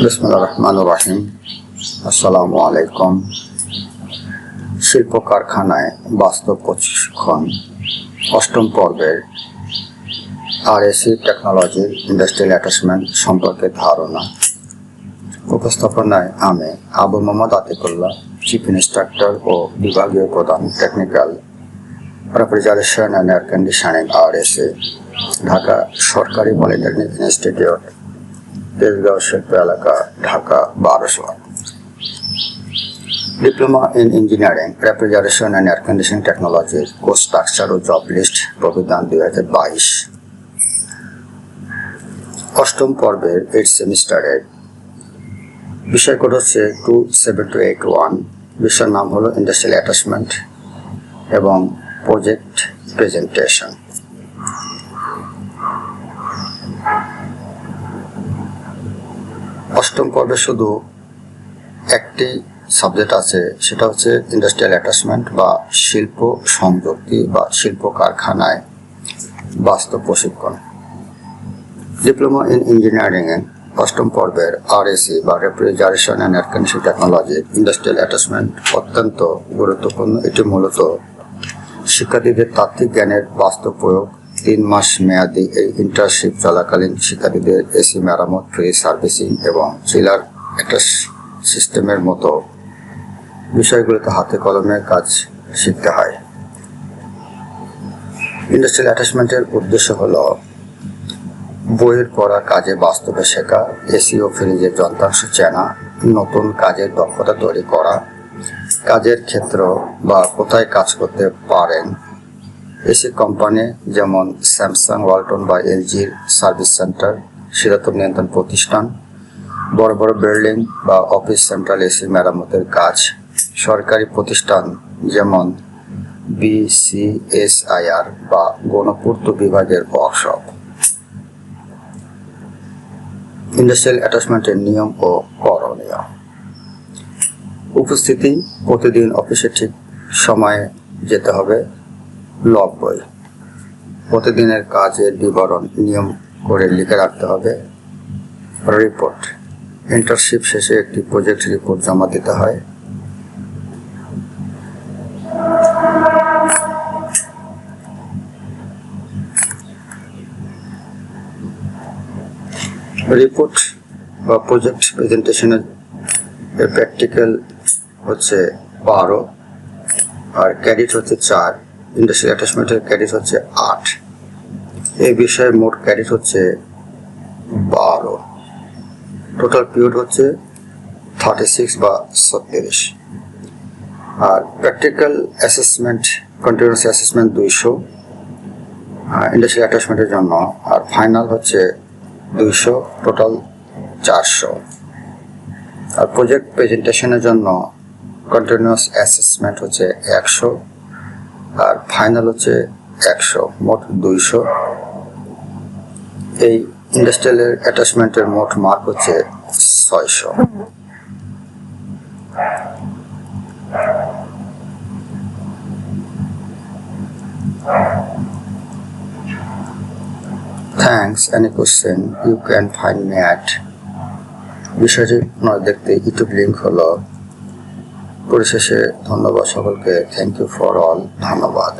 বিসমিল্লাহির-রহমানির-রহিম। আসসালামু আলাইকুম। শিল্প কারখানায় বাস্তব প্রশিক্ষণ অষ্টম পর্বের আরএসি টেকনোলজির ইন্ডাস্ট্রিয়াল অ্যাটাচমেন্ট সম্পর্কে ধারণা। উপস্থাপনায় আমি আবু মোহাম্মদ আতিকুল্লাহ, চিফ ইন্সট্রাক্টর ও বিভাগীয় প্রধান, technical refrigeration and air conditioning RAC, Dhaka সরকারি পলিটেকনিক ইনস্টিটিউট, তেজগাঁও শিল্প এলাকা, Dhaka 1200। Diploma in engineering, refrigeration and air conditioning টেকনোলজির কোর্স স্ট্রাকচার ও জব লিস্ট প্রবিধান 2022। অষ্টম পর্বের 8 সেমিস্টারের বিষয় কোড হচ্ছে 27281। বিষয়ের নাম হলো ইন্ডাস্ট্রিয়াল অ্যাটাচমেন্ট এবং প্রজেক্ট প্রেজেন্টেশন। অষ্টম পর্বে শুধু একটি সাবজেক্ট আছে, সেটা হচ্ছে ইন্ডাস্ট্রিয়াল অ্যাটাচমেন্ট বা শিল্প সংযুক্তি বা শিল্প কারখানায় বাস্তব প্রশিক্ষণ। ডিপ্লোমা ইন ইঞ্জিনিয়ারিং এ অষ্টম পর্বের আরএসি বা refrigeration and air conditioning technology industrial attachment অত্যন্ত গুরুত্বপূর্ণ। এটি মূলত শিক্ষার্থীদের তাত্ত্বিক জ্ঞানের বাস্তব প্রয়োগ। 3 মাস মেয়াদী এই ইন্টার্নশিপ চলাকালীন শিক্ষার্থীদের এসি মেরামত, ফ্রি সার্ভিসিং এবং চিলার অ্যাটাচ সিস্টেমের মতো বিষয়গুলোতে হাতে কলমে কাজ শিখতে হয়। ইন্ডাস্ট্রিয়াল অ্যাটাচমেন্টের উদ্দেশ্য হলো বইয়ের পড়া কাজে বাস্তবে শেখা, এসি ও ফ্রিজের যন্ত্রাংশ চেনা, নতুন কাজের দক্ষতা তৈরি করা, কাজের ক্ষেত্র বা কোথায় কাজ করতে পারেন। এসি কোম্পানি যেমন স্যামসাং, ওয়ালটন বা এলজির সার্ভিস সেন্টার, শীতাতপ নিয়ন্ত্রণ প্রতিষ্ঠান, বড় বড় বিল্ডিং বা অফিস সেন্ট্রাল এসি মেরামতের কাজ, সরকারি প্রতিষ্ঠান যেমন বিসিএসআইআর বা গণপূর্ত বিভাগের ওয়ার্কশপ। ইন্ডাস্ট্রিয়াল অ্যাটাচমেন্টের নিয়ম ও করণীয়। উপস্থিতি: প্রতিদিন অফিসে ঠিক সময়ে যেতে হবে। লগ বই: প্রতিদিনের কাজের বিবরণ নিয়ম করে লিখে রাখতে হবে। রিপোর্ট: ইন্টার্নশিপ শেষে একটি প্রজেক্ট রিপোর্ট জমা দিতে হয়। রিপোর্ট বা প্রজেক্ট প্রেজেন্টেশনের প্র্যাকটিক্যাল হচ্ছে 12 আর ক্রেডিট হচ্ছে 4। ইন্ডাস্ট্রিয়াল অ্যাটাচমেন্টের ক্রেডিট হচ্ছে 8। এই বিষয়ে মোট ক্রেডিট হচ্ছে 12। টোটাল পিরিয়ড হচ্ছে 36 বা 36। আর practical assessment, continuous assessment 200 industrial অ্যাটাচমেন্টের জন্য, আর ফাইনাল হচ্ছে 200, টোটাল 400। আর প্রজেক্ট প্রেজেন্টেশনের জন্য কন্টিনিউয়াস অ্যাসেসমেন্ট হচ্ছে 100 আর ফাইনাল হচ্ছে 100, মোট 200। এই ইন্ডাস্ট্রিয়াল অ্যাটাচমেন্টের মোট মার্ক হচ্ছে 600। Thanks. Any question you can find me at। বিষয়টি দেখতে ইউটিউব লিঙ্ক হলো। পরিশেষে ধন্যবাদ সকলকে। Thank you for all. ধন্যবাদ।